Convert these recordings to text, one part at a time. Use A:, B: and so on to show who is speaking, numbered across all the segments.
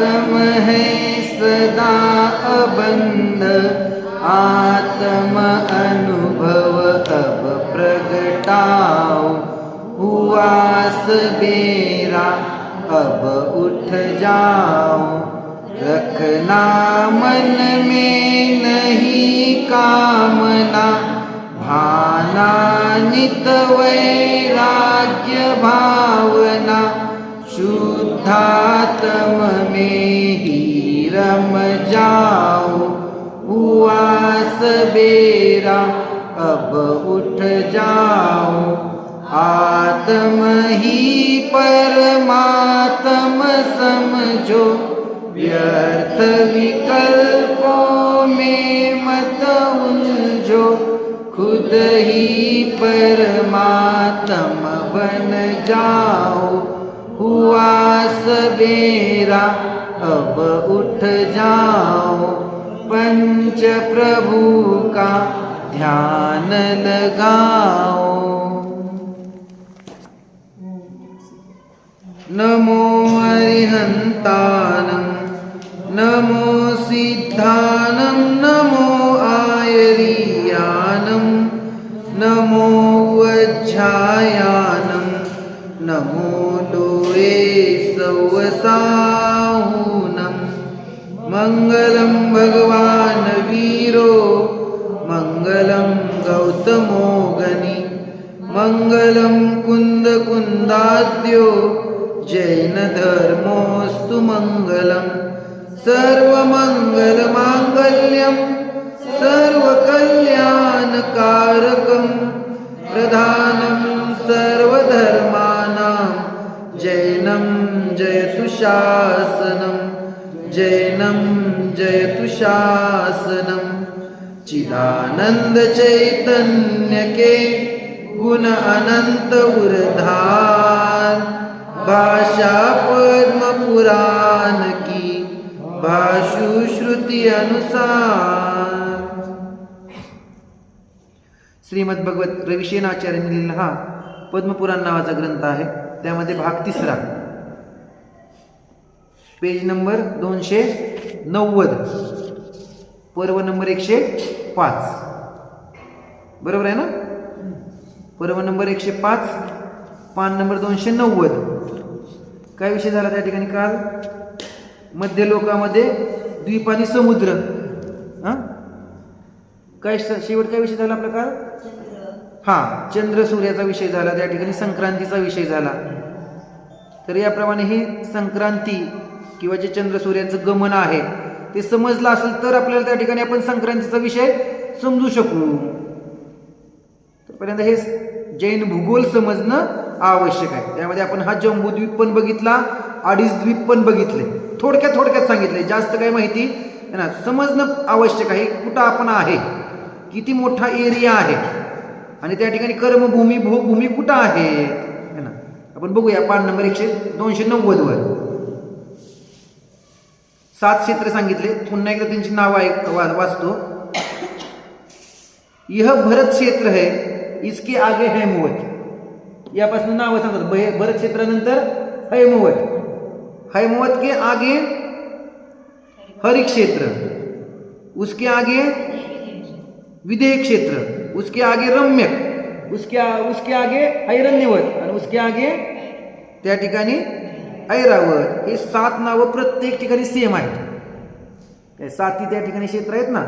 A: आत्म है सदा अबंध, आत्म अनुभव अब प्रगटाओ। हुआ सबेरा अब उठ जाओ, रखना मन में नहीं कामना, भाना नित वैराग्य भावना। शुद्धात्म में ही रम जाओ, हुआ सबेरा अब उठ जाओ। आत्म ही परमात्म समझो, व्यर्थ विकल्पों में मत उलझो। खुद ही परमात्मा बन जाओ, हुआ सबेरा अब उठ जाओ। पंच प्रभु का ध्यान लगाओ। नमो अरिहंतानं, नमो सिद्धानं, नमो आयरीयानं, नमो वज्झायानं, नमो लोये सवसाहुनं। मंगलं भगवान वीरो, मंगलं गौतमो गनि, मंगलं कुंद कुंदाद्यो, जैन धर्मोस्तु मंगलम। सर्वमंगल मांगल्यम सर्वकल्याणकारकम, प्रधानं सर्वधर्माणां जैनं जयतु शासनं, जैनं जयतु शासनं। चिदानंद चैतन्य के गुण अनंत उर्धार, भाषा पद्म पुराण की भाषु श्रुति अनुसार। श्रीमद्भगवत रविशेनाचार्यांनी लिहिलेला हा पद्मपुराण नावाचा ग्रंथ आहे। त्यामध्ये भाग 3, पेज नंबर 290, पर्व नंबर 105, बरोबर आहे ना? पर्व नंबर 105, पान नंबर 290. काय विषय झाला त्या ठिकाणी काल? मध्य लोकामध्ये द्वीप आणि समुद्र. काय शेवट काय विषय झाला आपला काल? चंद्र सूर्याचा विषय झाला. त्या ठिकाणी संक्रांतीचा विषय झाला. तर याप्रमाणे ही संक्रांती किंवा जे चंद्र सूर्याचं गमन आहे ते समजलं असेल तर आपल्याला त्या ठिकाणी आपण संक्रांतीचा विषय समजू शकू. तर पहिल्यांदा हे जैन भूगोल समजणं आवश्यक आहे. त्यामध्ये आपण हा जम्बूद्वीप पण बघितला, अडीच द्वीप पण बघितले. थोडक्यात सांगितले, जास्त काही माहिती ना, समजणं आवश्यक आहे. कुठं आपण आहे, किती मोठा एरिया आहे आणि त्या ठिकाणी कर्मभूमी भूभूमी कुठं आहे ना. आपण बघूया पान नंबर 290 वर 7 क्षेत्र सांगितले. पुन्हा एकदा त्यांची नावं वाचतो. यह भरत क्षेत्र है, इसके आगे हैमवत. यापासून नावं सांगतात. भरत क्षेत्रानंतर हैमवत, हैमवत के आगे हरि क्षेत्र, उसके आगे विदेह क्षेत्र, उसके आगे रम्यक, उसके आगे ऐरण्यवत आणि उसके आगे त्या ठिकाणी ऐरावत. हे 7 नावं प्रत्येक ठिकाणी सेम आहेत. 7 त्या ठिकाणी क्षेत्र आहेत ना.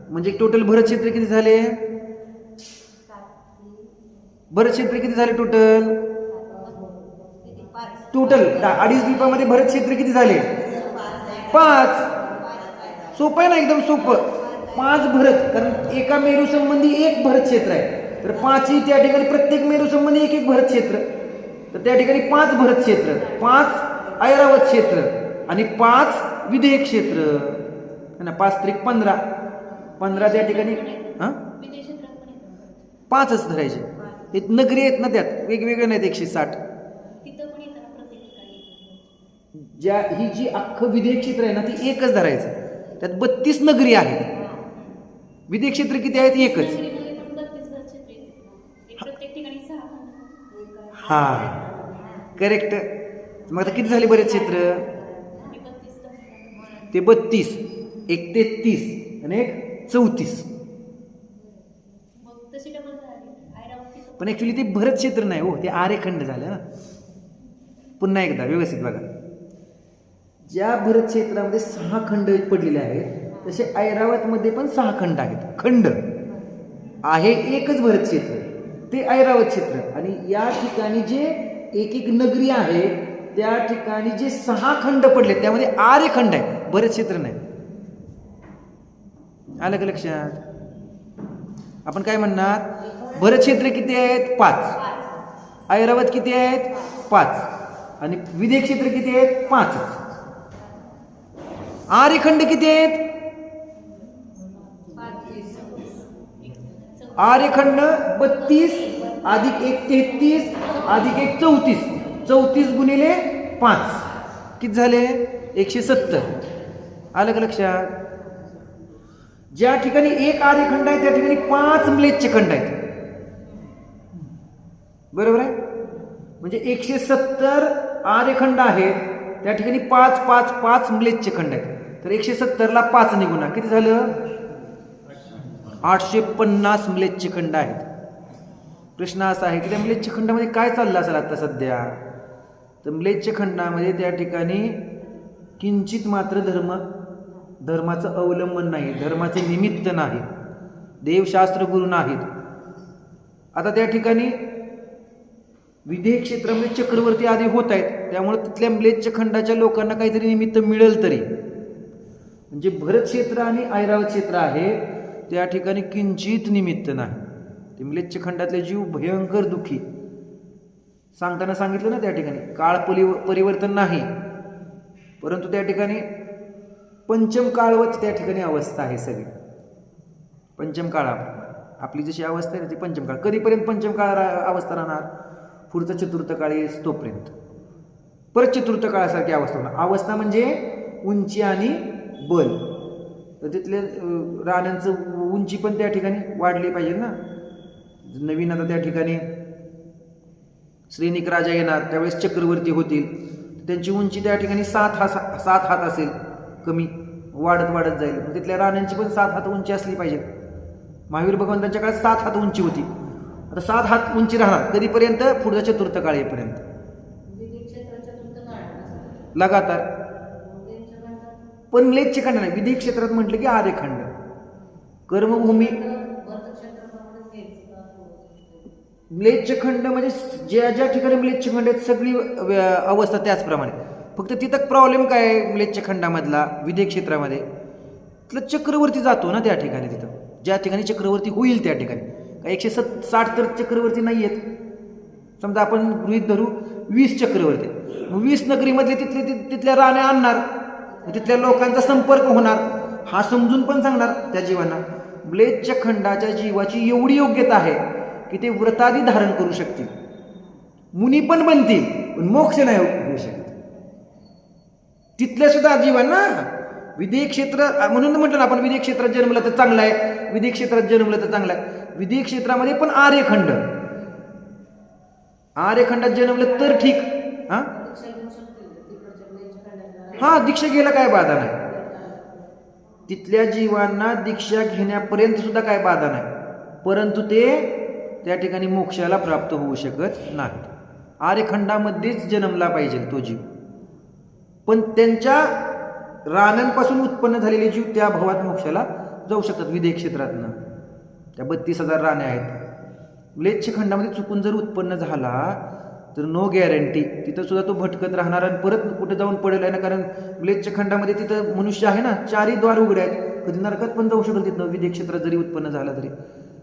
A: म्हणजे टोटल भरत क्षेत्र किती झाले? भरत क्षेत्र किती झाले टोटल 2.5 द्वीपामध्ये भरत क्षेत्र किती झाले? 5. सोपं आहे ना, एकदम सोपं. 5 भरत, कारण एका मेरू संबंधी 1 भरत क्षेत्र आहे. तर 5 ही त्या ठिकाणी प्रत्येक मेरू संबंधी 1 भरत क्षेत्र. तर त्या ठिकाणी 5 भरत क्षेत्र, 5 ऐरावत क्षेत्र आणि 5 विदेह क्षेत्र. 5 त्रिक 15, 15 त्या ठिकाणी 5च धरायचे. हे नगरी आहेत ना, त्यात वेगवेगळे नाहीत 160. ज्या ही जी अख्खं विदेह क्षेत्र आहे ना, ती 1च धरायचं. त्यात 32 नगरी आहेत. विदेह क्षेत्र किती आहेत? 1च. करेक्ट. मग आता किती झाले बरेच क्षेत्र? ते 32, एक 33 आणि एक 34. पण ऍक्च्युली ते भरत क्षेत्र नाही हो, ते आरेखंड झालं ना. पुन्हा एकदा व्यवस्थित बघा. ज्या भरत क्षेत्रामध्ये 6 खंड पडलेले आहेत तसे ऐरावतमध्ये पण 6 खंड आहेत. खंड आहे एकच भरत क्षेत्र, ते ऐरावत क्षेत्र. आणि या ठिकाणी जे एक एक नगरी आहे त्या ठिकाणी जे 6 खंड पडले त्यामध्ये आरेखंड आहे, भरत क्षेत्र नाही. आलं का लक्षात? आपण काय म्हणणार, भरत क्षेत्र किती आहेत? 5. ऐरावत किती आहेत? 5. आणि विदेह क्षेत्र किती आहेत? 5. आरेखंड किती आहेत? आरेखंड 32 अधिक 1 33 अधिक 1 34. 34 गुणिले 5 किती झाले? 170. आलं का लक्षात? ज्या ठिकाणी एक आरेखंड आहे त्या ठिकाणी 5 म्लेच्छ खंड आहेत. बरोबर आहे? म्हणजे 170 आरेखंड आहेत त्या ठिकाणी 5 5 5 म्लेच्छ खंड आहेत. तर 170 ला 5 ने गुणा किती झालं? 850 म्लेच्छ खंड आहेत. प्रश्न असा आहे की त्या म्लेच्छ खंडामध्ये काय चाललं असेल आता सध्या? तर म्लेच्छ खंडामध्ये त्या ठिकाणी किंचित मात्र धर्माचं अवलंबन नाही, धर्माचे निमित्त नाही, देवशास्त्र गुरु नाहीत. आता त्या ठिकाणी विदेह क्षेत्रामध्ये चक्रवर्ती आदी होत आहेत, त्यामुळे तिथल्या म्लेच्छ खंडाच्या लोकांना काहीतरी निमित्त मिळेल तरी. म्हणजे भरत क्षेत्र आणि ऐरावत क्षेत्र आहे त्या ठिकाणी किंचित निमित्त नाही. ते म्लेच्छ खंडातले जीव भयंकर दुःखी. सांगताना सांगितलं ना त्या ठिकाणी काळ परिवर्तन नाही, परंतु त्या ठिकाणी पंचम काळवत त्या ठिकाणी अवस्था आहे सगळी. पंचम काळ आपली जशी अवस्था आहे ती पंचम काळ. कधीपर्यंत पंचम काळ अवस्था राहणार? पुढचा चतुर्थ काळ येस तोपर्यंत. परत चतुर्थ काळासारखी अवस्था होणार. अवस्था म्हणजे उंची आणि बल. तर तिथले राण्यांचं उंची पण त्या ठिकाणी वाढली पाहिजे ना. नवीन आता त्या ठिकाणी श्रेणिक राजा येणार त्यावेळेस चक्रवर्ती होतील, त्यांची उंची त्या ठिकाणी 7 हात असेल, कमी वाढत जाईल. तिथल्या राण्यांची पण 7 हात उंची असली पाहिजे. महावीर भगवंतांच्या काळात 7 हात उंची होती, आता 7 हात उंची राहणार कधीपर्यंत? पुढचा चतुर्थ काळ येईपर्यंत लगातार. पण म्लेच्छ खंड नाही, विदेह क्षेत्रात म्हटलं की आरेखंड. कर्मभूमी म्लेच्छ खंड म्हणजे ज्या ज्या ठिकाणी म्लेच्छ खंड आहेत सगळी अवस्था त्याचप्रमाणे. फक्त तिथं प्रॉब्लेम काय आहे म्लेच्छ खंडामधला विदेह क्षेत्रामध्ये? तिथलं चक्रवर्ती जातो ना त्या ठिकाणी. तिथं ज्या ठिकाणी चक्रवर्ती होईल त्या ठिकाणी काय 160 तर चक्रवर्ती नाही आहेत. समजा आपण गृहीत धरू 20 चक्रवर्ती, 20 नगरीमधले तिथल्या राण्या आणणार, तिथल्या लोकांचा संपर्क होणार, हा समजून पण सांगणार त्या जीवांना. म्लेच्छ खंडाच्या जीवाची एवढी योग्यता आहे की ते व्रतादी धारण करू शकतील, मुनी पण बनतील, पण मोक्ष नाही होऊ शकत तिथल्या सुद्धा जीवांना. विदेह क्षेत्र म्हणून म्हटलं ना आपण विदेह क्षेत्रात जन्मलं तर चांगलं आहे, विदेह क्षेत्रात जन्मलं तर चांगलं आहे. विदेह क्षेत्रामध्ये पण आर्यखंड, आर्यखंडात जन्मलं तर ठीक. हा दीक्षा घ्यायला काय बाधा नाही, तिथल्या जीवांना दीक्षा घेण्यापर्यंत सुद्धा काय बाधा नाही, परंतु ते त्या ठिकाणी मोक्षाला प्राप्त होऊ शकत नाही. आर्यखंडामध्येच जन्मला पाहिजे तो जीव. पण त्यांच्या राण्यांपासून उत्पन्न झालेले जीव त्या भावात मोक्षाला जाऊ शकतात विदेह क्षेत्रातनं. त्या 32,000 राण्या आहेत. म्लेच्छ खंडामध्ये चुकून जर उत्पन्न झाला तर नो गॅरंटी तिथं सुद्धा तो भटकत राहणार आणि परत कुठे जाऊन पडेल आहे ना. कारण म्लेच्छ खंडामध्ये तिथं मनुष्य आहे ना, 4 द्वार उघडे आहेत, कधी नरकात पण जाऊ शकेल तिथनं. विदेह क्षेत्रात जरी उत्पन्न झाला तरी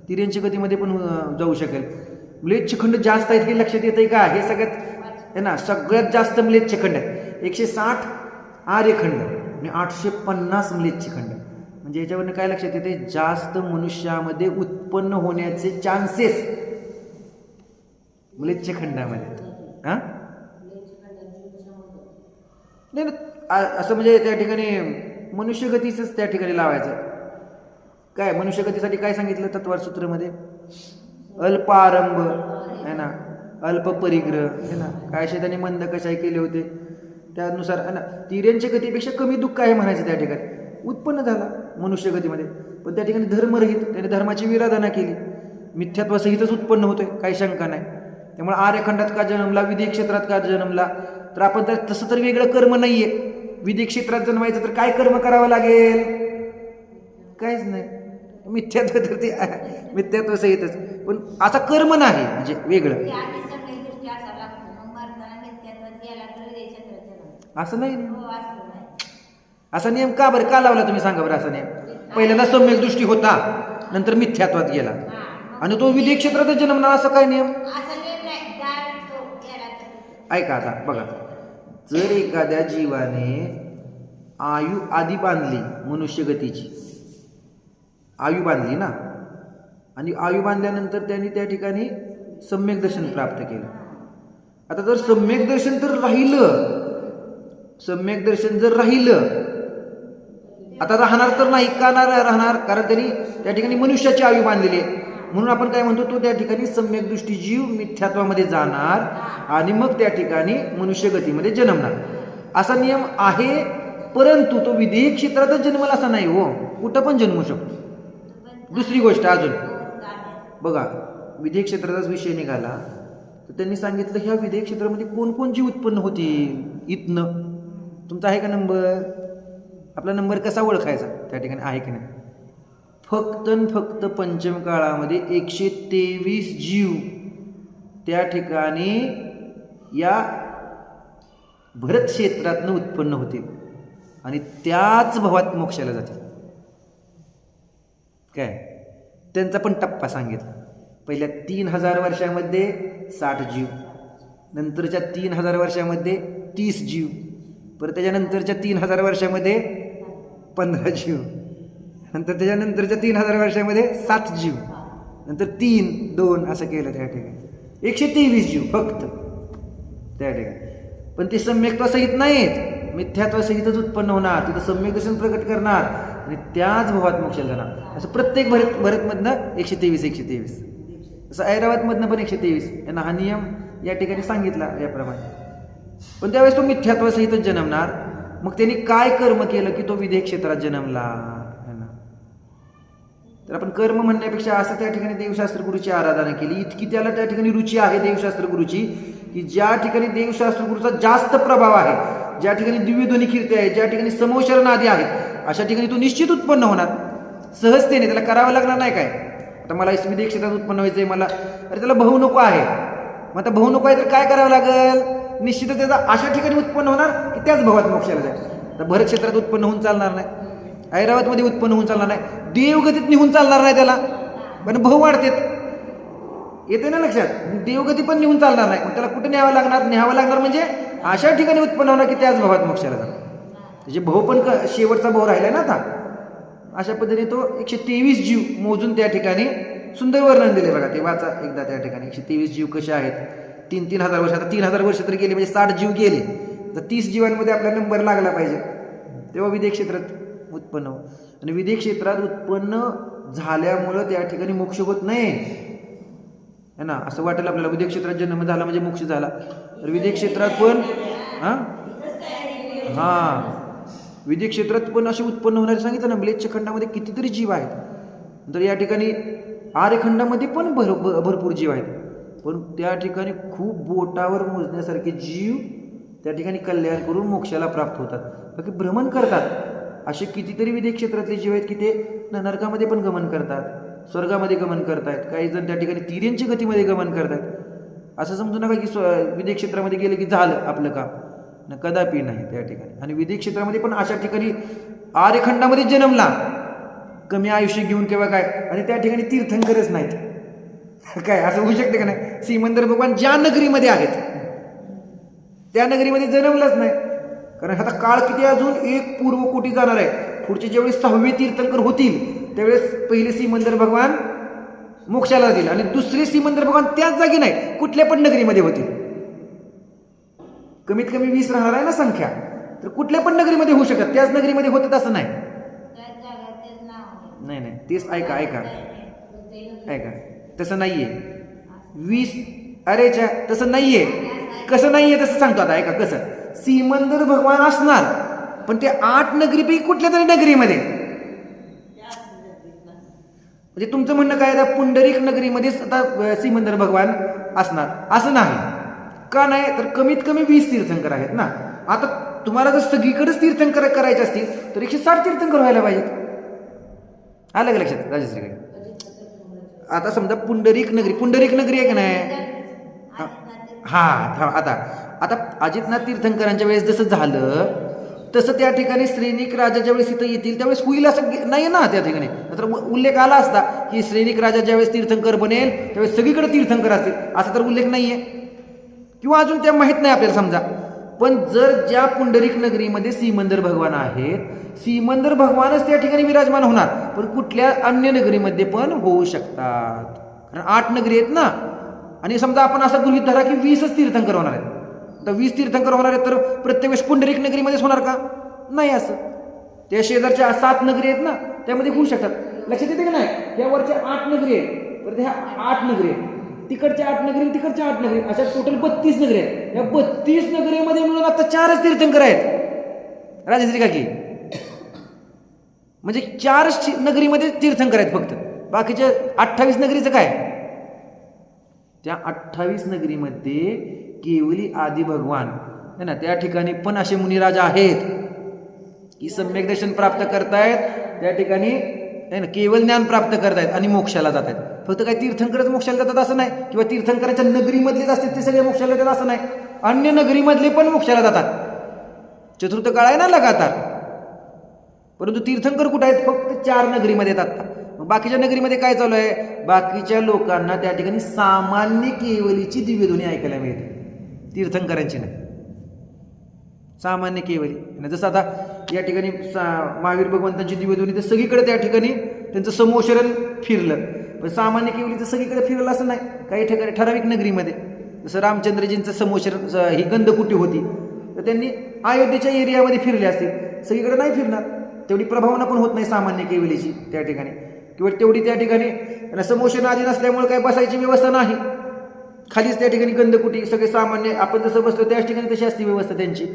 A: तिर्यंची गतीमध्ये पण जाऊ शकेल. म्लेच्छ खंड जास्त आहेत हे लक्षात येतंय का? हे सगळ्यात आहे ना, सगळ्यात जास्त म्लेच्छ खंड आहेत. 160 आर्यखंड आणि 850 म्लेच्छ खंड. म्हणजे याच्यावरनं काय लक्षात येते? जास्त मनुष्यामध्ये उत्पन्न होण्याचे चान्सेस म्लेच्छ खंडामध्ये. हा नाही ना, असं म्हणजे त्या ठिकाणी मनुष्यगतीच त्या ठिकाणी लावायचं. काय मनुष्यगतीसाठी काय सांगितलं तत्वार सूत्रामध्ये? अल्प आरंभ आहे ना, अल्प परिग्रह आहे ना. काय त्यांनी मंद कशाही केले होते? त्यानुसार तिर्यंच्या गतीपेक्षा कमी दुःख आहे म्हणायचं त्या ठिकाणी उत्पन्न झाला मनुष्य गतीमध्ये. पण त्या ठिकाणी धर्मरहित, त्याने धर्माची विराधना केली, मिथ्यात्वासहितच उत्पन्न होतोय, काही शंका नाही. त्यामुळे आर्यखंडात का जन्मला, विदेह क्षेत्रात का जन्मला, तर आपण तर तसं तर वेगळं कर्म नाहीये. विदेह क्षेत्रात जन्मायचं तर काय कर्म करावं लागेल? काहीच नाही, मिथ्यात्व तर ते मिथ्यात्वासहितच. पण असा कर्म नाही म्हणजे वेगळं, असं नाही. असा नियम का बरं का लावला तुम्ही सांगा बरं? असा नियम पहिल्यांदा सम्यक दृष्टी होता, नंतर मिथ्यात्वात गेला आणि तो विदेह क्षेत्रातच जन्मला, असं काय नियम? ऐका आता बघा, जर एखाद्या जीवाने आयु आधी बांधली, मनुष्य गतीची आयु बांधली ना, आणि आयु बांधल्यानंतर त्यांनी त्या ठिकाणी सम्यक दर्शन प्राप्त केलं. आता जर सम्यक दर्शन तर राहिलं, सम्यक दर्शन जर राहिलं, आता राहणार तर नाही का राहणार? कारण त्यांनी त्या ठिकाणी मनुष्याची आयु बांधलेली आहे. म्हणून आपण काय म्हणतो, तो त्या ठिकाणी सम्यक दृष्टी जीव मिथ्यात्वामध्ये जाणार आणि मग त्या ठिकाणी मनुष्य गतीमध्ये जन्मणार, असा नियम आहे. परंतु तो विदेह क्षेत्रातच जन्मला असा नाही हो, कुठं पण जन्मू शकतो. दुसरी गोष्ट अजून बघा, विदेह क्षेत्राचाच विषय निघाला तर त्यांनी सांगितलं ह्या विदेह क्षेत्रामध्ये कोण जीव उत्पन्न होतील. इथनं तुमचा आहे का नंबर? आपला नंबर कसा ओळखायचा त्या ठिकाणी आहे की नाही? फक्त पंचम काळामध्ये 123 जीव त्या ठिकाणी या भरत क्षेत्रातनं उत्पन्न होतील आणि त्याच भवात मोक्षाला जातील. काय त्यांचा पण टप्पा सांगितला. पहिल्या 3000 वर्षामध्ये 60 जीव, नंतरच्या 3000 वर्षामध्ये 30 जीव, परत त्याच्यानंतरच्या 3000 वर्षामध्ये 15 जीव, नंतर त्याच्यानंतरच्या 3000 वर्षामध्ये 7 जीव, नंतर 3, 2 असं केलं त्या ठिकाणी. 123 जीव फक्त त्या ठिकाणी. पण ते सम्यक्त्वासहित नाहीत, मिथ्यात्वासहितच उत्पन्न होणार. तिथं सम्यक दर्शन प्रकट करणार आणि त्याच भवात मोक्षाला जाणार. असं प्रत्येक भरतमधनं 123. असं ऐरावतमधनं पण 123. यांना हा नियम या ठिकाणी सांगितला याप्रमाणे. पण त्यावेळेस तो मिथ्यात्वासहितच जन्मणार. मग त्यांनी काय कर्म केलं की तो विदेह क्षेत्रात जन्मला? तर आपण कर्म म्हणण्यापेक्षा असं त्या ठिकाणी देवशास्त्र गुरुची आराधना केली. इतकी त्याला त्या ठिकाणी रुची आहे देवशास्त्र गुरुची, की ज्या ठिकाणी देवशास्त्र गुरुचा जास्त प्रभाव आहे, ज्या ठिकाणी दिव्यध्वनी कीर्ती आहे, ज्या ठिकाणी समोशरण आदी आहेत, अशा ठिकाणी तो निश्चित उत्पन्न होणार सहजतेने. त्याला करावं लागणार नाही काय. आता मला विदेह क्षेत्रात उत्पन्न व्हायचंय, मला अरे त्याला भाऊ नको आहे, मग आता भाऊ नको आहे तर काय करावं लागेल? निश्चितच त्याचा अशा ठिकाणी उत्पन्न होणार की त्याच भवात मोक्षाला जाईल. तर भरत क्षेत्रात उत्पन्न होऊन चालणार नाही, ऐरावतमध्ये उत्पन्न होऊन चालणार नाही, देवगतीत निघून चालणार नाही त्याला, पण भाऊ वाढतेत. येते ना लक्षात? देवगती पण निघून चालणार नाही, मग त्याला कुठे न्यावं लागणार म्हणजे अशा ठिकाणी उत्पन्न होणार की त्याच भवात मोक्षाला जाणार. त्याचे भाऊ पण शेवटचा भाऊ राहिलाय ना आता. अशा पद्धतीने तो 123 जीव मोजून त्या ठिकाणी सुंदर वर्णन दिले बघा. ते वाचा एकदा त्या ठिकाणी. 123 जीव कसे आहेत? 3,000 वर्ष. आता 3000 वर्ष तर गेले म्हणजे 60 जीव गेले, तर 30 जीवांमध्ये आपला नंबर लागला पाहिजे, तेव्हा विदेह क्षेत्रात उत्पन्न हो. आणि विदेह क्षेत्रात उत्पन्न झाल्यामुळं त्या ठिकाणी मोक्ष होत नाही है ना. असं वाटेल आपल्याला विदेह क्षेत्रात जन्म झाला म्हणजे मोक्ष झाला, तर विदेह क्षेत्रात पण विदेह क्षेत्रात पण असे उत्पन्न होणारे सांगितलं ना. म्लेच्छ खंडामध्ये कितीतरी जीव आहेत, तर या ठिकाणी आर्यखंडामध्ये पण भरपूर जीव आहेत. पण त्या ठिकाणी खूप बोटावर मोजण्यासारखे जीव त्या ठिकाणी कल्याण करून मोक्षाला प्राप्त होतात, बाकी भ्रमण करतात. असे कितीतरी विदेह क्षेत्रातले जीव आहेत की ते नरकामध्ये पण गमन करतात, स्वर्गामध्ये गमन करतायत, काही जण त्या ठिकाणी तिर्यंच्या गतीमध्ये गमन करतात. असं समजू नका की विदेह क्षेत्रामध्ये गेलं की झालं आपलं काम, न कदापि नाही त्या ठिकाणी. आणि विदेह क्षेत्रामध्ये पण अशा ठिकाणी आर्यखंडामध्ये जन्मला, कमी आयुष्य घेऊन किंवा काय, आणि त्या ठिकाणी तीर्थंकरच नाहीत काय, असं होऊ शकते का नाही? सिमंदर भगवान ज्या नगरीमध्ये आहेत त्या नगरीमध्ये जन्मलाच नाही, कारण आता काळ किती अजून एक पूर्वकोटी जाणार आहे. पुढचे ज्यावेळेस 6वे तीर्थंकर होतील त्यावेळेस पहिले सिमंदर भगवान मोक्षाला जातील आणि दुसरे सिमंदर भगवान त्याच जागी नाही, कुठल्या पण नगरीमध्ये होतील. कमीत कमी 20 राहणार आहे ना संख्या, तर कुठल्या पण नगरीमध्ये होऊ शकतात, त्याच नगरीमध्ये होतात असं नाही. नाही तेच ऐका तसं नाहीये. 20 अरेच्या तसं नाहीये. कसं नाहीये तसं सांगतो आता, ऐका कसं. सिमंदर भगवान असणार, पण ते 8 नगरीपैकी कुठल्या तरी नगरीमध्ये. म्हणजे तुमचं म्हणणं काय आता पुंडरीक नगरीमध्येच आता सिमंदर भगवान असणार असं नाही. का नाही तर कमीत कमी 20 तीर्थंकर आहेत ना. आता तुम्हाला जर सगळीकडेच तीर्थंकर करायचे असतील तर 160 तीर्थंकर व्हायला पाहिजेत. आलं का लक्षात राजश्री? आता समजा पुंडरीक नगरी आहे का नाही. हा आता आता अजितनाथ तीर्थंकरांच्या वेळेस जसं झालं तसं त्या ठिकाणी श्रेणिक राजा ज्यावेळेस इथं येतील त्यावेळेस होईल असं नाही ना. त्या ठिकाणी तर उल्लेख आला असता की श्रेणिक राजा ज्यावेळेस तीर्थंकर बनेल त्यावेळेस सगळीकडे तीर्थंकर असतील, असा तर उल्लेख नाहीये किंवा अजून त्या माहीत नाही आपल्याला समजा. पण जर ज्या पुंडरीक नगरीमध्ये सिमंदर भगवान आहेत, सिमंदर भगवानच त्या ठिकाणी विराजमान होणार, पण कुठल्या अन्य नगरीमध्ये पण होऊ शकतात. कारण 8 नगरी आहेत ना. आणि समजा आपण असं गृहीत धरा की 20च तीर्थंकर होणार आहेत. तर 20 तीर्थंकर होणार आहेत तर प्रत्येक वेळेस पुंडरीक नगरीमध्येच होणार का? नाही. असं त्या शेजारच्या 7 नगरी आहेत ना त्यामध्ये होऊ शकतात. लक्षात येते का नाही? यावरच्या 8 नगरी आहेत, तर ह्या 8 नगरी आहेत, तिकडच्या 8 नगरी, तिकडच्या 8 नगरी, अशा टोटल 32 नगरी आहेत. या 32 नगरीमध्ये मिळून आता 4च तीर्थंकर आहेत राजश्री काकी. म्हणजे 4 नगरीमध्ये तीर्थंकर आहेत फक्त. बाकीच्या 28 नगरीचं काय? त्या 28 नगरीमध्ये केवली आदी भगवान है ना, त्या ठिकाणी पण असे मुनिराज आहेत की सम्यक दर्शन प्राप्त करतायत, त्या ठिकाणी है ना केवळ ज्ञान प्राप्त करतायत आणि मोक्षाला जात आहेत. फक्त काही तीर्थंकरच मोक्षाला जातात असं नाही, किंवा तीर्थंकरांच्या नगरीमधलेच असतात ते सगळे मोक्षाला जातात असं नाही. अन्य नगरीमधले पण मोक्षाला जातात. चतुर्थ काळ आहे ना लगातार. परंतु तीर्थंकर कुठे आहेत? फक्त 4 नगरीमध्ये येतात. मग बाकीच्या नगरीमध्ये काय चालू आहे? बाकीच्या लोकांना त्या ठिकाणी सामान्य केवलीची दिव्यध्वनी ऐकायला मिळते, तीर्थंकरांची नाही. सामान्य केवली जसं आता या ठिकाणी महावीर भगवंतांची दिव्यध्वनी तर सगळीकडे त्या ठिकाणी त्यांचं समोशरण फिरलं, पण सामान्य केवलीचं सगळीकडे फिरलं असं नाही. काही ठिकाणी ठराविक नगरीमध्ये जसं रामचंद्रजींचं समोशरण ही गंधकुटी होती तर त्यांनी अयोध्येच्या एरियामध्ये फिरले असतील, सगळीकडे नाही फिरणार. तेवढी प्रभावना पण होत नाही सामान्य केवलीची त्या ठिकाणी, किंवा तेवढी त्या ठिकाणी समोशरण आधी नसल्यामुळे काही बसायची व्यवस्था नाही. खालीच त्या ठिकाणी गंधकुटी, सगळे सामान्य आपण जसं बसलो त्याच ठिकाणी तशी असते व्यवस्था त्यांची.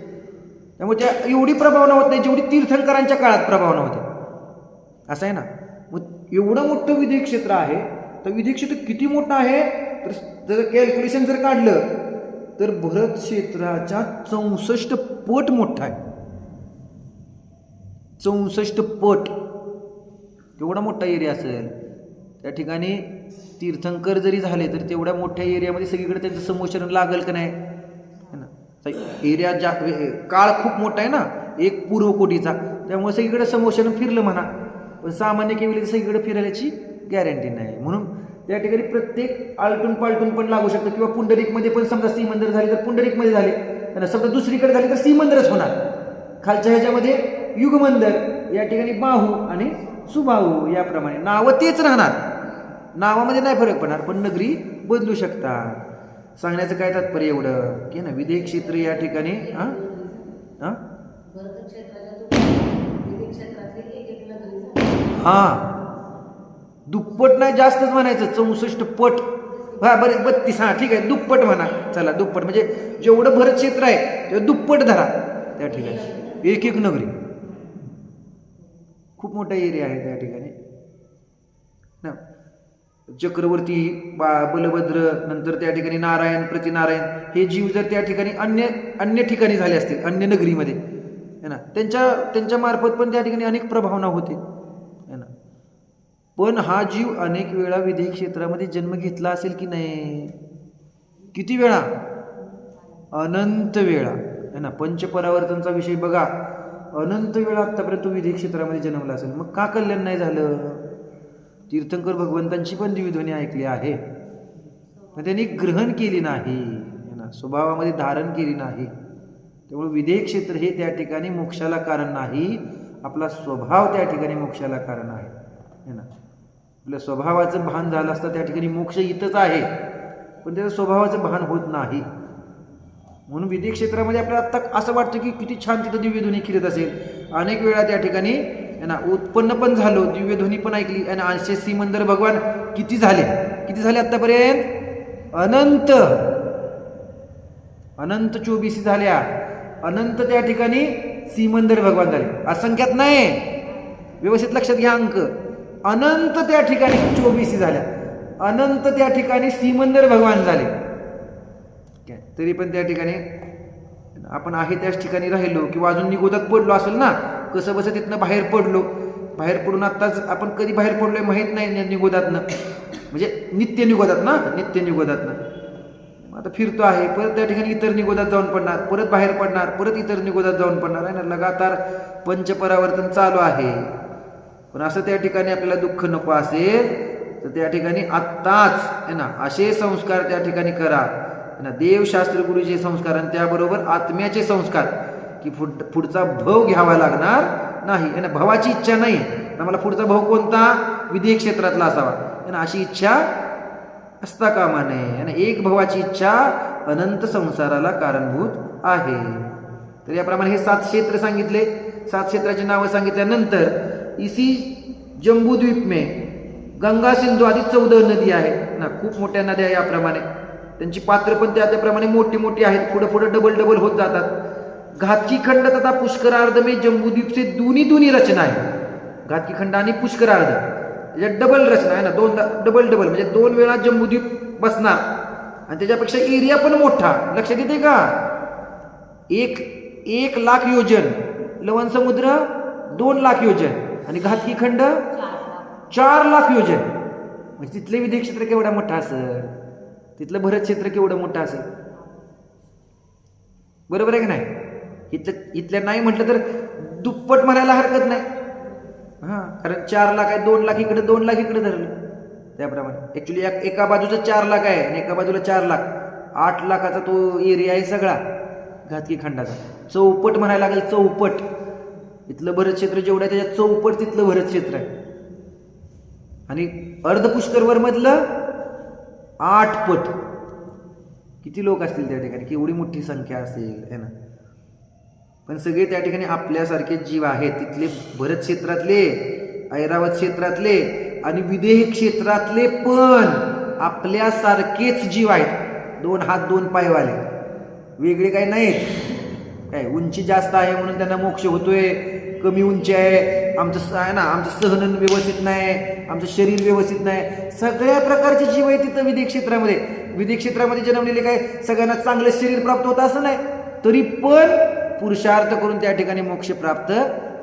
A: त्यामुळे त्या एवढी प्रभावना होत नाही जेवढी तीर्थंकरांच्या काळात प्रभावना होते. असं आहे ना. मग एवढं मोठं विधी क्षेत्र आहे, तर विधी क्षेत्र किती मोठं आहे तर जर कॅल्क्युलेशन जर काढलं तर भरत क्षेत्राच्या 64 पट मोठा आहे. 64 पट तेवढा मोठा एरिया असेल. त्या ठिकाणी तीर्थंकर जरी झाले तर तेवढ्या मोठ्या एरियामध्ये सगळीकडे त्यांचं समोशरण लागेल का नाही है ना. एरिया ज्या काळ खूप मोठा आहे ना, एक पूर्वकोटीचा, त्यामुळे सगळीकडे समोशरण फिरलं म्हणा, पण सामान्य केवली सगळीकडे फिरायची गॅरंटी नाही. म्हणून त्या ठिकाणी प्रत्येक आलटून पालटून पण लागू शकतं. किंवा पुंडरीकमध्ये पण समजा सिमंदर झाले तर पुंडरीकमध्ये झाले, समजा दुसरीकडे झाले तर सिमंदरच होणार. खालच्या ह्याच्यामध्ये युगमंदर, या ठिकाणी बाहू आणि सुबाहू, याप्रमाणे नावं तेच राहणार, नावामध्ये नाही फरक पडणार, पण नगरी बदलू शकतात. सांगण्याचं काय तात्पर्य एवढं की ना विधेय क्षेत्र या ठिकाणी दुप्पट नाही जास्तच म्हणायचं, 64 पट. हा बरे 32, हा ठीक आहे दुप्पट म्हणा, चला दुप्पट म्हणजे जेवढं भरत क्षेत्र आहे तेवढं दुप्पट धरा त्या ठिकाणी. एक नगरी, खूप मोठा एरिया आहे त्या ठिकाणी ना. चक्रवर्ती बलभद्र, नंतर त्या ठिकाणी नारायण, प्रतिनारायण, हे जीव जर त्या ठिकाणी अन्य ठिकाणी झाले असतील, अन्य नगरीमध्ये है ना, त्यांच्या मार्फत पण त्या ठिकाणी अनेक प्रभावना होते है ना. पण हा जीव अनेक वेळा विधेय क्षेत्रामध्ये जन्म घेतला असेल की नाही? किती वेळा? अनंत वेळा है ना. पंचपरावर्तनचा विषय बघा, अनंत वेळा आतापर्यंत विधेय क्षेत्रामध्ये जन्मला असेल. मग का कल्याण नाही झालं? तीर्थंकर भगवंतांची पण दिव्यध्वनी ऐकली आहे, पण त्यांनी ग्रहण केली नाही है ना, स्वभावामध्ये धारण केली नाही. त्यामुळे विधेय क्षेत्र हे त्या ठिकाणी मोक्षाला कारण नाही, आपला स्वभाव त्या ठिकाणी मोक्षाला कारण आहे है ना. आपल्या स्वभावाचं भान झालं असतं त्या ठिकाणी मोक्ष इथंच आहे, पण त्याचं स्वभावाचं भान होत नाही. म्हणून विधेय क्षेत्रामध्ये आपल्याला आत्ता असं वाटतं की किती छान तिथं दिव्यध्वनी फिरत असेल. अनेक वेळा त्या ठिकाणी है ना उत्पन्न पण झालो, दिव्यध्वनी पण ऐकली. आणि असे सिमंदर भगवान किती झाले आतापर्यंत? अनंत 24 झाल्या. अनंत त्या ठिकाणी सिमंदर भगवान झाले, असंख्यात नाही, व्यवस्थित लक्षात घ्या अंक. अनंत त्या ठिकाणी 24 झाल्या, अनंत त्या ठिकाणी सिमंदर भगवान झाले. तरी पण त्या ठिकाणी आपण आहे त्याच ठिकाणी राहिलो किंवा अजून निगोदात पडलो असेल ना, कसं बसं तिथनं बाहेर पडलो, बाहेर पडून आत्ताच आपण कधी बाहेर पडलोय माहीत नाही निगोदातनं, म्हणजे नित्य निगोदात ना, नित्य निगोदातनं आता फिरतो आहे, परत त्या ठिकाणी इतर निगोदात जाऊन पडणार, परत बाहेर पडणार, परत इतर निगोदात जाऊन पडणार आहे ना, लगातार पंचपरावर्तन चालू आहे. पण असं त्या ठिकाणी आपल्याला दुःख नको असेल तर त्या ठिकाणी आत्ताच आहे ना असे संस्कार त्या ठिकाणी करा ना, देवशास्त्र गुरुचे संस्कार आणि त्याबरोबर आत्म्याचे संस्कार, की पुढचा भव घ्यावा लागणार नाही आहे ना, भवाची इच्छा नाही ना, मला पुढचा भव कोणता विदेह क्षेत्रातला असावा आहे ना, अशी इच्छा असता कामा नये आणि एक भवाची इच्छा अनंत संसाराला कारणभूत आहे. तर याप्रमाणे हे 7 क्षेत्र सांगितले. 7 क्षेत्राची नावं सांगितल्यानंतर इसी जम्बूद्वीप में गंगा सिंधू आदी 14 नदी आहेत ना, खूप मोठ्या नद्या याप्रमाणे, त्यांची पात्र पण त्याप्रमाणे मोठी मोठी आहेत, पुढे पुढे डबल डबल होत जातात. घातकी खंड तथा पुष्करार्ध में जम्बूद्वीप से दोन्ही रचना आहे. घातकी खंड आणि पुष्करार्ध त्याच्यात डबल रचना आहे ना, डबल म्हणजे 2 वेळा जम्बूद्वीप बसणार आणि त्याच्यापेक्षा एरिया पण मोठा. लक्षात येते का? 1 लाख योजन, लवण समुद्र 2 लाख योजन आणि घातकी खंड 4 लाख योजन. म्हणजे तिथले विदेह क्षेत्र केवढा मोठा असेल, तिथलं भरत क्षेत्र केवढं मोठं असेल, बरोबर आहे की नाही? इथल्या नाही म्हटलं तर दुप्पट म्हणायला हरकत नाही. हां, कारण 4 लाख आहे, 2 लाख इकडे 2 लाख इकडे धरलं त्याप्रमाणे. ॲक्च्युली एका बाजूचं 4 लाख आहे आणि एका बाजूला 4 लाख, 8 लाखाचा तो एरिया आहे सगळा घातकी खंडाचा. चौपट म्हणायला लागेल, चौपट. इथलं भरत क्षेत्र जेवढं आहे त्याच्यात चौपट तिथलं भरत क्षेत्र आहे. आणि अर्धपुष्करवर मधलं 8 पट. किती लोक असतील त्या ठिकाणी, केवढी मोठी संख्या असेल है ना. पण सगळे त्या ठिकाणी आपल्यासारखे जीव आहेत. तिथले भरत क्षेत्रातले, ऐरावत क्षेत्रातले आणि विदेह क्षेत्रातले पण आपल्यासारखेच जीव आहेत. 2 हात 2 पायवाले, वेगळे काही नाहीत. काय उंची जास्त आहे म्हणून त्यांना मोक्ष होतोय, कमी उंची आहे आमचं आहे ना, आमचं सहनन व्यवस्थित नाही, आमचं शरीर व्यवस्थित नाही. सगळ्या प्रकारचे जीव आहे तिथं विदेह क्षेत्रामध्ये. विदेह क्षेत्रामध्ये जन्मलेले काय सगळ्यांना चांगलं शरीर प्राप्त होतं असं नाही, तरी पण पुरुषार्थ करून त्या ठिकाणी मोक्ष प्राप्त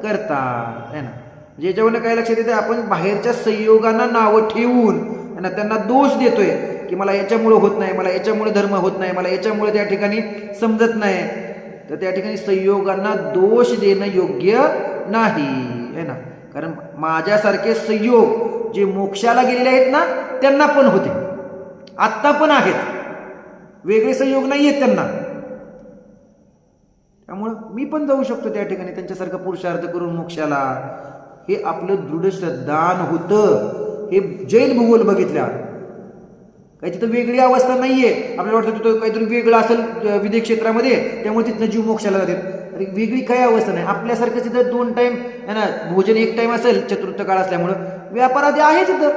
A: करतात है ना. म्हणजे याच्यावरनं काय लक्षात येते, आपण बाहेरच्या संयोगांना नावं ठेवून ना त्यांना दोष देतोय की मला याच्यामुळे होत नाही, मला याच्यामुळे धर्म होत नाही, मला याच्यामुळे त्या ठिकाणी समजत नाही. तर त्या ठिकाणी संयोगांना दोष देणं योग्य नाही है ना. कारण माझ्यासारखे संयोग जे मोक्षाला गेलेले आहेत ना त्यांना पण होते, आत्ता पण आहेत, वेगळे संयोग नाही आहेत त्यांना. त्यामुळं मी पण जाऊ शकतो त्या ठिकाणी त्यांच्यासारखा पुरुषार्थ करून मोक्षाला. हे आपलं दृढ श्रद्धान होतं. हे जैन भूगोल बघितल्या, काही तिथं वेगळी अवस्था नाहीये. आपल्याला वाटतं तिथं काहीतरी वेगळं असेल विदेह क्षेत्रामध्ये त्यामुळे तिथनं जीव मोक्षाला जातात. अरे वेगळी काही अवस्था नाही. आपल्यासारखं तिथं 2 टाइम आहे ना, भोजन 1 टाइम असेल चतुर्थ काळ असल्यामुळं, व्यापार आधी आहे तिथं.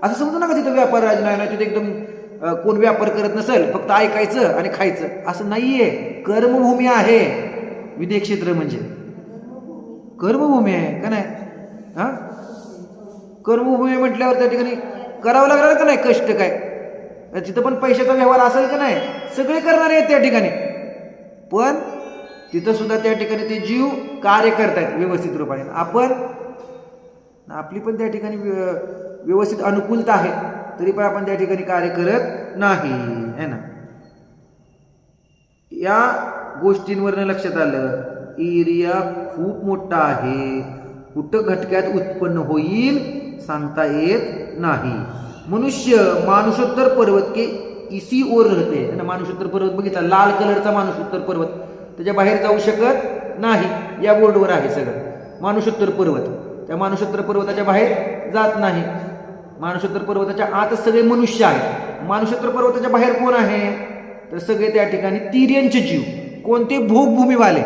A: असं समजू नका तिथं व्यापार आधी नाही, तिथे एकदम कोण व्यापार करत नसेल, फक्त ऐकायचं आणि खायचं असं नाहीये. कर्मभूमी आहे विदेह क्षेत्र, म्हणजे कर्मभूमी आहे का नाही. हा, कर्मभूमी म्हटल्यावर त्या ठिकाणी करावं लागणार का नाही कष्ट. काय तिथं पण पैशाचा व्यवहार असेल का नाही, सगळे करणारे आहेत त्या ठिकाणी. पण तिथं सुद्धा त्या ठिकाणी ते जीव कार्य करतायत व्यवस्थित रूपाने. आपली पण त्या ठिकाणी व्यवस्थित अनुकूलता आहे, तरी पण आपण त्या ठिकाणी कार्य करत नाही है ना. या गोष्टींवरनं लक्षात आलं, एरिया खूप मोठा आहे, कुठं घटक्यात उत्पन्न होईल सांगता येत नाही. मनुष्य मानुषोत्तर पर्वत के इसी ओर रहते है ना. मानुषोत्तर पर्वत बघितला, लाल कलरचा मानुषोत्तर पर्वत, त्याच्या बाहेर जाऊ शकत नाही. या बोर्डवर आहे सगळं मानुषोत्तर पर्वत. त्या मानुषोत्तर पर्वताच्या बाहेर जात नाही. मानुषोत्तर पर्वताच्या आतच सगळे मनुष्य आहेत. मानुषोत्तर पर्वताच्या बाहेर कोण आहे, तर सगळे त्या ठिकाणी तिर्यंचे जीव, कोणते भोगभूमीवाले.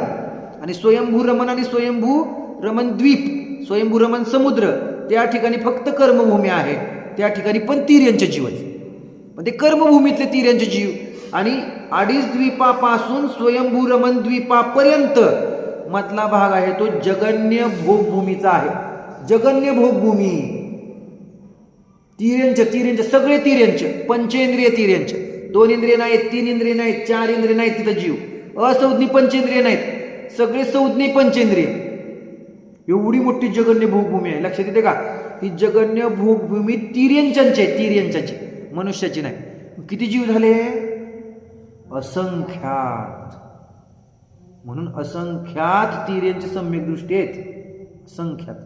A: आणि स्वयंभू रमण आणि स्वयंभू रमण द्वीप, स्वयंभू रमण समुद्र, त्या ठिकाणी फक्त कर्मभूमी आहे. त्या ठिकाणी पण तिर्यंचे जीवच. म्हणजे कर्मभूमीतले तिर्यांचे जीव. आणि 2.5 द्वीपापासून स्वयंभू रमण द्वीपापर्यंत मधला भाग आहे तो जगन्य भोगभूमीचा आहे. जगन्य भोगभूमी तिर्यांचे सगळे तिर्यांचे, पंचेंद्रिय तिर्यांचे. 2 इंद्रिय नाहीत, 3 इंद्रिय नाहीत, 4 इंद्रिय नाहीत तिथं जीव. असंज्ञी पंचेंद्रिय नाहीत, सगळे संज्ञी पंचेंद्रिय. एवढी मोठी जगन्य भोगभूमी आहे. लक्षात येते का? ही जगन्य भोगभूमी तिर्यंचांची, मनुष्याची नाही. किती जीव झाले? असंख्यात. म्हणून असंख्यात तिर्यांची सम्यक दृष्टी आहेत. असंख्यात,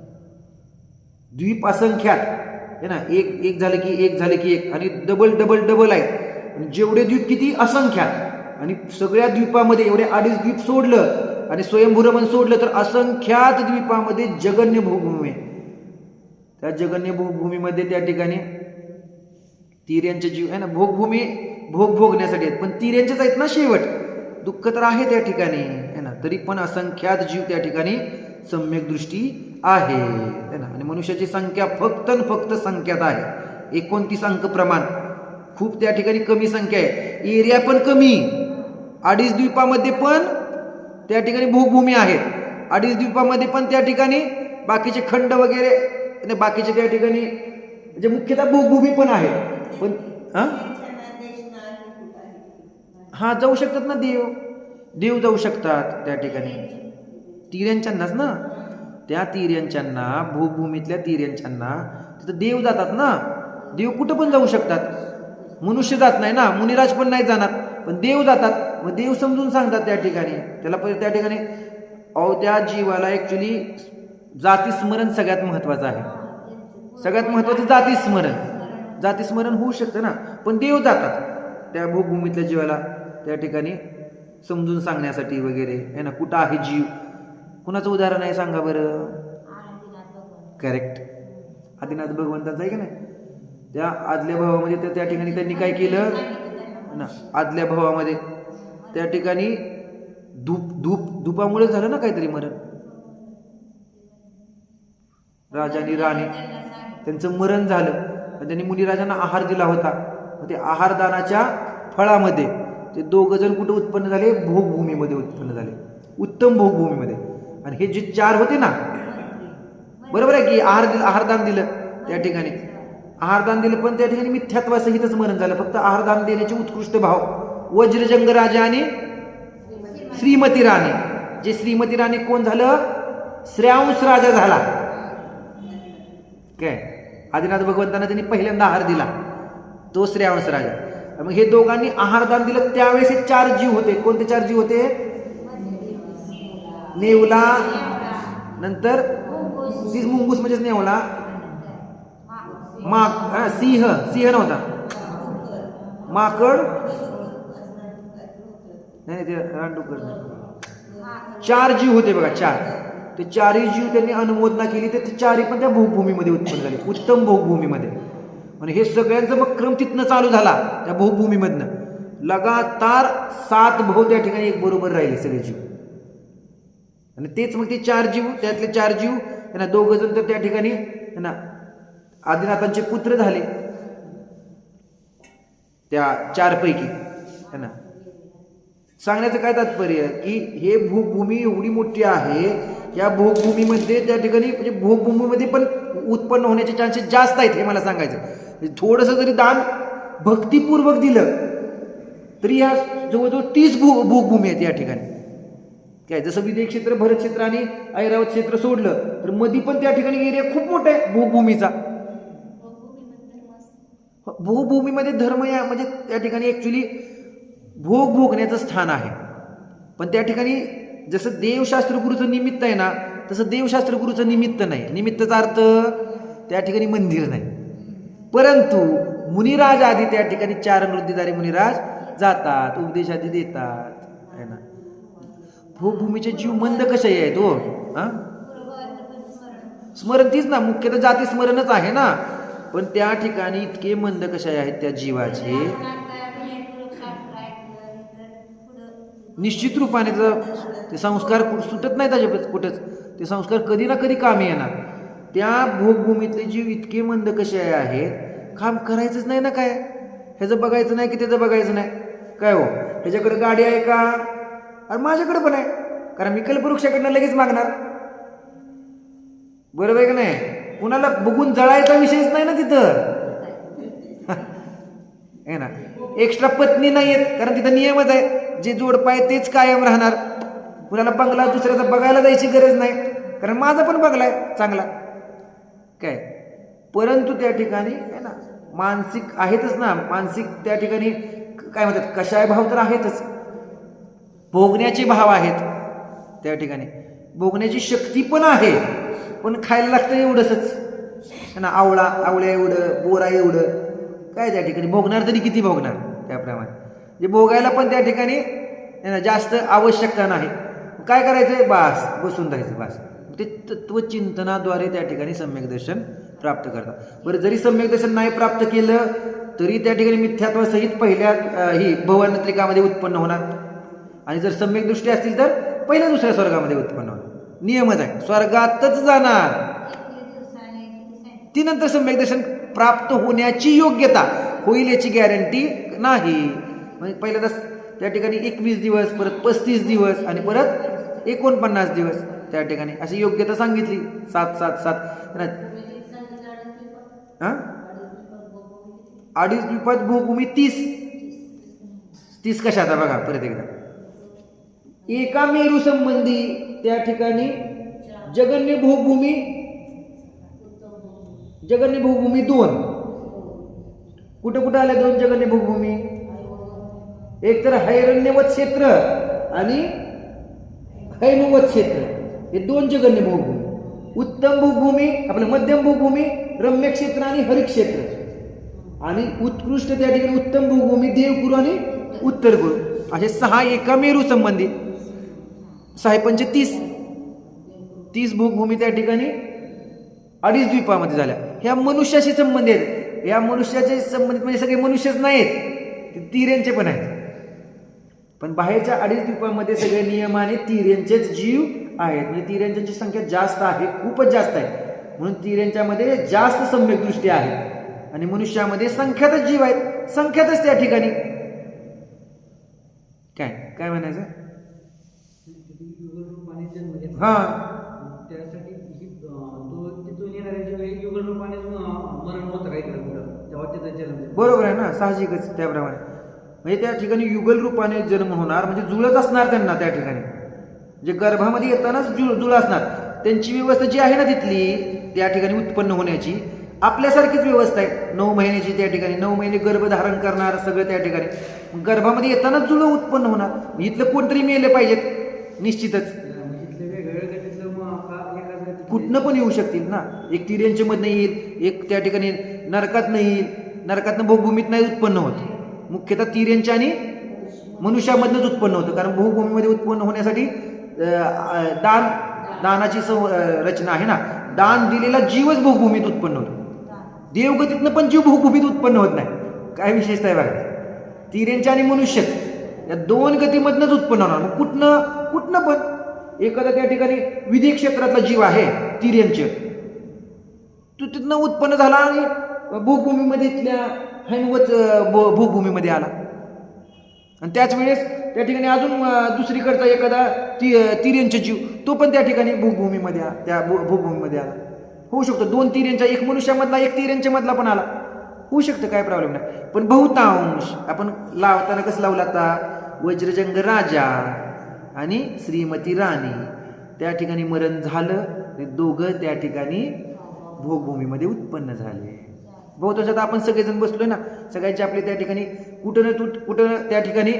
A: द्वीप असंख्यात आहे ना. एक झालं की एक आणि डबल डबल डबल आहेत. आणि जेवढे द्वीप किती? असंख्यात. आणि सगळ्या द्वीपामध्ये एवढे 2.5 द्वीप सोडलं आणि स्वयंभूरमण सोडलं तर असंख्यात द्वीपामध्ये जगन्य भोगभूमी आहे. त्या जगन्य भोगभूमीमध्ये त्या ठिकाणी तिर्यांचे जीव आहे ना. भोगभूमी भोगण्यासाठी आहेत, पण तिर्यांचेच आहेत ना शेवट. दुःख तर आहे त्या ठिकाणी आहे ना. तरी पण असंख्यात जीव त्या ठिकाणी सम्यक दृष्टी आहे ना. आणि मनुष्याची संख्या फक्त संख्यात आहे. 29 अंक प्रमाण, खूप त्या ठिकाणी कमी संख्या आहे. एरिया पण कमी. 2.5 द्वीपामध्ये पण त्या ठिकाणी भोगभूमी आहेत. 2.5 द्वीपामध्ये पण त्या ठिकाणी बाकीचे खंड वगैरे बाकीचे त्या ठिकाणी म्हणजे मुख्यतः भोगभूमी पण आहे. पण हा जाऊ शकतात ना. देव जाऊ शकतात त्या ठिकाणी. तिर्यांच्यांनाच ना, त्या तिर्यांच्यांना, भोगभूमीतल्या तिर्यांच्यांना तिथं देव जातात ना. देव कुठं पण जाऊ शकतात. मनुष्य जात नाही ना, मुनिराज पण नाही जाणार, पण देव जातात. मग देव समजून सांगतात त्या ठिकाणी त्याला. त्या ठिकाणी त्या जीवाला ऍक्च्युली जाती स्मरण सगळ्यात महत्वाचं आहे. सगळ्यात महत्वाचं जाती स्मरण होऊ शकतं ना, पण देव जातात त्या भोगभूमीतल्या जीवाला त्या ठिकाणी समजून सांगण्यासाठी वगैरे आहे ना. कुठं आहे जीव? कुणाचं उदाहरण आहे सांगा बरं? करेक्ट, आदिनाथ भगवंताचं आहे की नाही. त्या आदल्या भावामध्ये त्या ठिकाणी त्यांनी काय केलं ना, आदल्या भावामध्ये त्या ठिकाणी धूपामुळे झालं ना काहीतरी मरण. राजा आणि राणी त्यांचं मरण झालं आणि त्यांनी मुनिराजांना आहार दिला होता. ते आहारदानाच्या फळामध्ये ते 2 जण कुठे उत्पन्न झाले? भोगभूमीमध्ये उत्पन्न झाले, उत्तम भोगभूमीमध्ये. आणि हे जे 4 होते ना, बरोबर आहे की आहारदान दिलं त्या ठिकाणी, आहारदान दिलं, पण त्या ठिकाणी मिथ्यात्वासहितच मरण झालं. फक्त आहारदान देण्याचे उत्कृष्ट भाव वज्रजंग राजा आणि श्रीमती राणी. जे श्रीमती राणी कोण झालं? श्रेयांश राजा झाला. काय आदिनाथ भगवंतांना त्यांनी पहिल्यांदा आहार दिला, तो श्रेयांश राजा. मग हे दोघांनी आहारदान दिलं. त्यावेळेस हे 4 जीव होते. कोणते 4 जीव होते? नेवला, नंतर मुंगूस म्हणजेच नेवला, सिंह नव्हता, माकड नाही ते रानडुकर. 4 जीव होते बघा, 4. ते 4ही जीव त्यांनी अनुमोदना केली. तर ते 4ही पण त्या भोगभूमीमध्ये उत्पन्न झाले, उत्तम भोगभूमीमध्ये. आणि हे सगळ्यांचा मग क्रम तिथनं चालू झाला त्या भोगभूमीमधनं. लगातार 7 भाऊ त्या ठिकाणी एक बरोबर राहिले सगळे जीव. आणि तेच मग ते 4 जीव, त्यातले 4 जीव त्यांना 2 जण तर त्या ठिकाणी ना आदिनाथांचे पुत्र झाले त्या 4 पैकी है ना. सांगण्याचं काय तात्पर्य की हे भोगभूमी एवढी मोठी आहे. या भोगभूमीमध्ये त्या ठिकाणी म्हणजे भोगभूमीमध्ये पण उत्पन्न होण्याचे चान्सेस जास्त आहेत हे मला सांगायचं. थोडंसं जरी दान भक्तिपूर्वक दिलं तरी या जवळजवळ 30 भोगभूमी आहेत या ठिकाणी. काय जसं विदय क्षेत्र, भरत क्षेत्र आणि ऐरावत क्षेत्र सोडलं तर मधी पण त्या ठिकाणी एरिया खूप मोठा आहे भोगभूमीचा. भोगभूमीमध्ये धर्म या म्हणजे त्या ठिकाणी ऍक्च्युली भोगण्याचं स्थान आहे. पण त्या ठिकाणी जसं देवशास्त्र गुरुचं निमित्त आहे ना, तसं देवशास्त्र गुरुचं निमित्त नाही. निमित्ताचा अर्थ त्या ठिकाणी मंदिर नाही, परंतु मुनिराज आधी त्या ठिकाणी 4 वृद्धिधारी मुनिराज जातात, उपदेश आधी देतात है ना. भोगभूमीचे जीव मंद कसे आहेत हो? स्मरण तीच ना, मुख्यतः जाती स्मरणच आहे ना. पण त्या ठिकाणी इतके मंद कसे आहेत त्या जीवाचे, निश्चित रूपाने ते संस्कार सुटत नाही त्याच्या कुठंच. ते संस्कार कधी ना कधी कामी येणार. त्या भोगभूमीतले जीव इतके मंद कसे आहेत, काम करायचंच नाही ना काय. ह्याचं बघायचं नाही की त्याचं बघायचं नाही. काय हो, ह्याच्याकडे गाडी आहे का? अरे माझ्याकडे पण आहे, कारण मी कल्पवृक्षाकडनं लगेच मागणार. बरोबर आहे का नाही? कुणाला बघून जळायचा विषयच नाही ना तिथं. आहे ना, एक्स्ट्रा पत्नी नाही आहेत, कारण तिथं नियमच आहे, जे जोडपं आहे तेच कायम राहणार. कुणाला बंगला दुसऱ्याचा बघायला जायची गरज नाही, कारण माझा पण बंगला आहे चांगला. काय, परंतु त्या ठिकाणी आहे ना मानसिक आहेतच ना, मानसिक त्या ठिकाणी काय म्हणतात कशाय भाव तर आहेतच, भोगण्याचे भाव आहेत त्या ठिकाणी, भोगण्याची शक्ती पण आहे, पण खायला लागतं एवढंच ना, आवळ्या एवढं, बोरा एवढं, काय त्या ठिकाणी भोगणार तरी किती भोगणार. त्याप्रमाणे जे भोगायला पण त्या ठिकाणी जास्त आवश्यकता नाही. काय करायचं, बास बसून राहायचं, बास. ते तत्वचिंतनाद्वारे त्या ठिकाणी सम्यक दर्शन प्राप्त करतात. बरं, जरी सम्यक दर्शन नाही प्राप्त केलं तरी त्या ठिकाणी मिथ्यात्वासहित पहिल्या ही भवनत्रिकामध्ये उत्पन्न होणार, आणि जर सम्यक दृष्टी असतील तर पहिल्या दुसऱ्या स्वर्गामध्ये उत्पन्न होणार. नियमच आहे, स्वर्गातच जाणार. ती नंतर सम्यक दर्शन प्राप्त होण्याची योग्यता होईल याची गॅरंटी नाही. म्हणजे पहिल्यांदा त्या ठिकाणी 21 दिवस, परत 35 दिवस, आणि परत 49 दिवस त्या ठिकाणी अशी योग्यता सांगितली. 7-7-7 अडीच द्वीपात भूभूमी 30 कशा आता बघा परत एकदा. एका मेरू संबंधी त्या ठिकाणी जगन्य भूभूमी 2. कुठं कुठं आल्या 2 जगन्य भूभूमी? एक तर हैरण्यवत क्षेत्र आणि हैमवत क्षेत्र, हे 2 जगन्य भूभूमी. उत्तम भूभूमी, आपलं मध्यम भूभूमी, रम्य क्षेत्र आणि हरित क्षेत्र, आणि उत्कृष्ट त्या ठिकाणी उत्तम भूभूमी, देवकुरु आणि उत्तर कुरु, असे 6 एका मेरू संबंधी. 6-5 30 भूभूमी त्या ठिकाणी 2.5 द्वीपामध्ये झाल्या. ह्या मनुष्याशी संबंधित आहेत. या मनुष्याचे संबंधित म्हणजे सगळे मनुष्यच नाहीत, तिऱ्यांचे पण आहेत. पण बाहेरच्या 2.5 द्वीपामध्ये सगळे नियमाने तिऱ्यांचेच जीव आहेत. म्हणजे तिऱ्यांची संख्या जास्त आहे, खूपच जास्त आहे, म्हणून तिऱ्यांच्यामध्ये जास्त सम्यक दृष्टी आहे, आणि मनुष्यामध्ये संख्यातच जीव आहेत, संख्यातच त्या ठिकाणी. काय म्हणायचं? हा,
B: त्यासाठी तिथून येणाऱ्या युगल रूपाने मरण होत राहील तेव्हा त्याचा जन्म.
A: बरोबर आहे ना, साहजिकच. त्याप्रमाणे म्हणजे त्या ठिकाणी युगल रूपाने जन्म होणार, म्हणजे जुळच असणार त्यांना त्या ठिकाणी. जे गर्भामध्ये येतानाच जुळ असणार. त्यांची व्यवस्था जी आहे ना तिथली त्या ठिकाणी उत्पन्न होण्याची, आपल्यासारखीच व्यवस्था आहे. 9 महिन्याची त्या ठिकाणी, 9 महिने गर्भधारण करणार सगळं त्या ठिकाणी. गर्भामध्ये येतानाच जुळ उत्पन्न होणार. इथलं कोणतरी मेले पाहिजेत निश्चितच, कुठनं पण येऊ शकतील ना. एक तिऱ्यांच्या मधनं येईल, एक त्या ठिकाणी नरकातनं येईल. नरकातनं भूभूमीत नाही उत्पन्न होत, मुख्यतः तिऱ्यांच्या आणि मनुष्यामधनंच उत्पन्न होतं, कारण भूभूमीमध्ये उत्पन्न होण्यासाठी दानाची रचना आहे ना. दान दिलेला जीवच भूभूमीत उत्पन्न होतो. देवगतीतनं पण जीव भूभूमीत उत्पन्न होत नाही. काय विशेषता आहे बघा, तिऱ्यांच्या आणि मनुष्यच या 2 गतीमधनंच उत्पन्न होणार. मग कुठनं पण एखादा त्या ठिकाणी विधी क्षेत्रातला जीव आहे तिऱ्यांचे, तो तिथनं उत्पन्न झाला आणि भूभूमीमध्ये इथल्या हैनवत भूभूमीमध्ये आला, आणि त्याच वेळेस त्या ठिकाणी अजून दुसरीकडचा एखादा तिऱ्यांचे जीव तो पण त्या ठिकाणी भूभूमीमध्ये त्या भूभूमीमध्ये आला. होऊ शकतो 2 तिऱ्यांच्या, एक मनुष्यामधला एक तिऱ्यांच्या मधला पण आला, होऊ शकतं, काय प्रॉब्लेम नाही. पण बहुतांश आपण लावताना कसं लावला आता, वज्रजंग राजा आणि श्रीमती राणी त्या ठिकाणी मरण झालं, ते दोघं त्या ठिकाणी भोगभूमीमध्ये उत्पन्न झाले. बहुतांशात आपण सगळेजण बसलोय ना, सगळ्यांचे आपले त्या ठिकाणी कुठं त्या ठिकाणी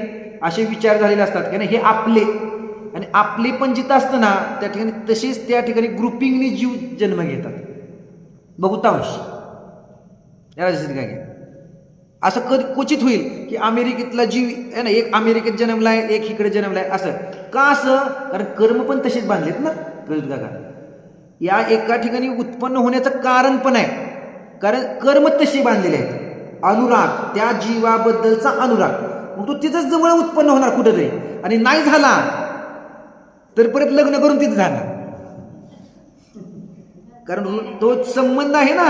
A: असे विचार झालेले असतात की नाही हे आपले, आणि आपले पण जिथं असतं ना त्या ठिकाणी तसेच त्या ठिकाणी ग्रुपिंगने जीव जन्म घेतात बहुतांश. याला काय असं क्वचित होईल की अमेरिकेतला जीव आहे ना, एक अमेरिकेत जन्मलाय, एक इकडे जन्मलाय. असं का? असं कारण कर्म पण तसेच बांधलेत ना प्रयुक्त. या एका ठिकाणी उत्पन्न होण्याचं कारण पण आहे, कारण कर्म तशी बांधलेले आहेत. अनुराग, त्या जीवाबद्दलचा अनुराग, मग तो तिथंच जवळ उत्पन्न होणार कुठेतरी, आणि नाही झाला तर परत लग्न करून तिथं झाला, कारण तो संबंध आहे ना.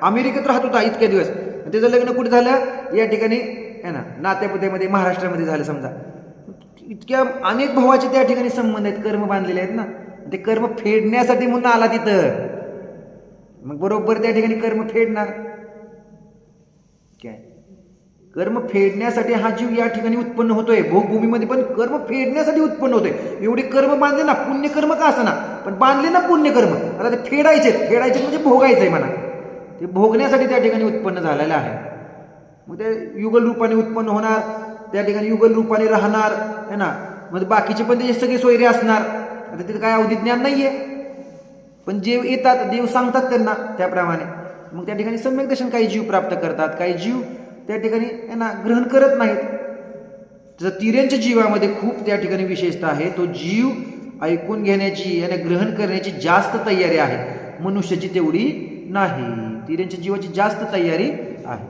A: अमेरिकेत राहत होता इतक्या दिवस, त्याचं लग्न कुठे झालं, या ठिकाणी आहे ना नात्यापुत्यामध्ये महाराष्ट्रामध्ये झालं समजा, इतक्या अनेक भावाचे त्या ठिकाणी संबंध आहेत, कर्म बांधलेले आहेत ना, ते कर्म फेडण्यासाठी म्हणून आला तिथं, मग बरोबर त्या ठिकाणी कर्म फेडणार काय. कर्म फेडण्यासाठी हा जीव या ठिकाणी उत्पन्न होतोय, भोगभूमीमध्ये पण कर्म फेडण्यासाठी उत्पन्न होतोय. एवढे कर्म बांधले ना, पुण्यकर्म का असं ना, पण बांधले ना पुण्यकर्म, आता ते फेडायचे म्हणजे भोगायचंय म्हणा, ते भोगण्यासाठी त्या ठिकाणी उत्पन्न झालेलं आहे. मग ते युगल रूपाने उत्पन्न होणार, त्या ठिकाणी युगल रूपाने राहणार आहे ना, म्हणजे बाकीचे पण त्याचे सगळे सोयरे असणार. आता तिथे काय अवधी ज्ञान नाहीये, पण जे येतात देव सांगतात त्यांना त्याप्रमाणे. मग त्या ठिकाणी सम्यक दर्शन काही जीव प्राप्त करतात, काही जीव त्या ठिकाणी आहे ना ग्रहण करत नाहीत. जर तिर्यंच्या जीवामध्ये खूप त्या ठिकाणी विशेषता आहे, तो जीव ऐकून घेण्याची आणि ग्रहण करण्याची जास्त तयारी आहे, मनुष्याची तेवढी नाही. तिर्यंच्या जीवाची जास्त तयारी आहे.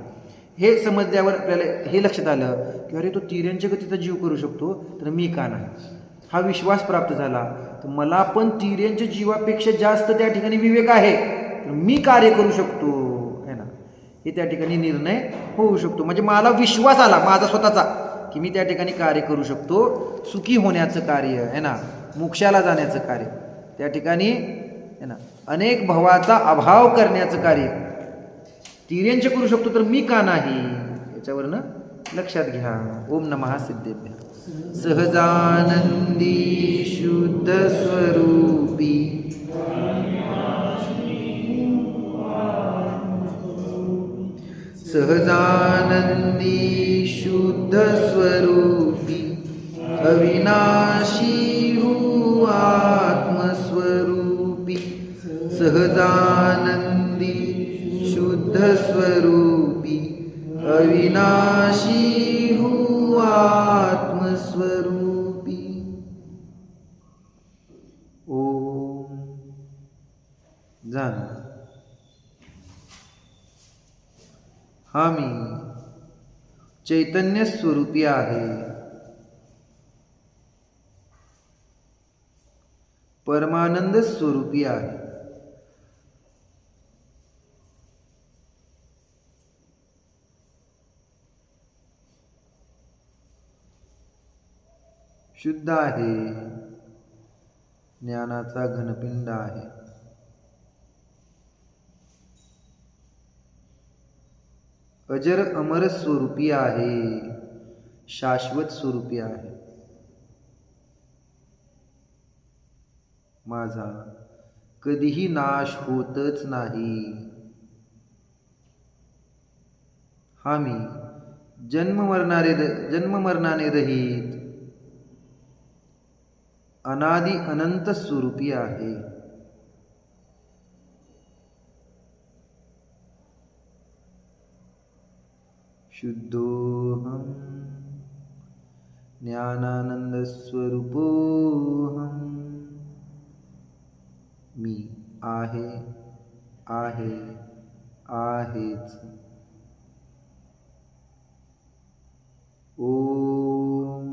A: हे समजल्यावर आपल्याला हे लक्षात आलं की अरे तो तिर्यंच्या गतीचा जीव करू शकतो, तर मी का नाही. हा विश्वास प्राप्त झाला तर मला पण तिर्यंच्या जीवापेक्षा जास्त त्या ठिकाणी विवेक आहे, तर मी कार्य करू शकतो है ना, हे त्या ठिकाणी निर्णय होऊ शकतो. म्हणजे मला विश्वास आला माझा स्वतःचा की मी त्या ठिकाणी कार्य करू शकतो, सुखी होण्याचं कार्य आहे ना, मोक्षाला जाण्याचं कार्य, त्या ठिकाणी है ना अनेक भवाचा अभाव करण्याचं कार्य तिर्यंचे करू शकतो, तर मी का नाही. याच्यावरनं लक्षात घ्या. ओम नमः सिद्धेभ्य. सहजानंदी शुद्ध स्वरूपी सहजानंदी शुद्ध स्वरूपी अविनाशी हूँ आत्मस्वरूपी. सहजानंदी शुद्ध स्वरूपी अविनाशी हूँ आत्मस्वरूपी. ओम. जाण हा मी चैतन्य स्वरूपी आहे, परमानंद स्वरूपी आहे. शुद्ध आहे, ज्ञानाचा घनपिंड आहे. अजर अमर स्वरूपी आहे, शाश्वत स्वरूपी आहे. माझा कधीही नाश होतच नाही. हा मी जन्म मरणाने रहित अनादि अनंत स्वरूपी आहे. शुद्धोहम ज्ञानानंद स्वरूपोहम. मी आहे, आहेच. ओम.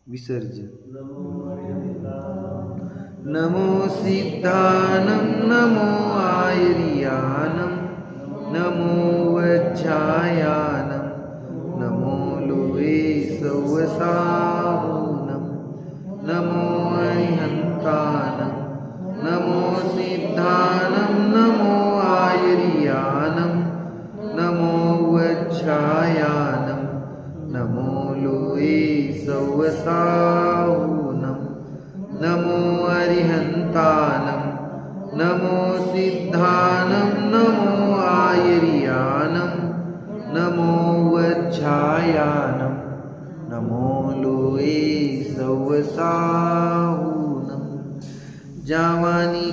A: विसर्जन. नमो सिद्धानं नमो आयर्यानं नमो वज्रायानं नमो लोहे सवसाहुनं नमो अरिहन्तानं नमो सिद्धानं नमो आयर्यानं नमो वज्रायानं नमो लोहे सवसाहुनं नमो अरिहन्तानं नमो सिद्धानं नमो आयर्यानं नमो वज्रायानं नमो लोहे सवसाहुनं. जावानी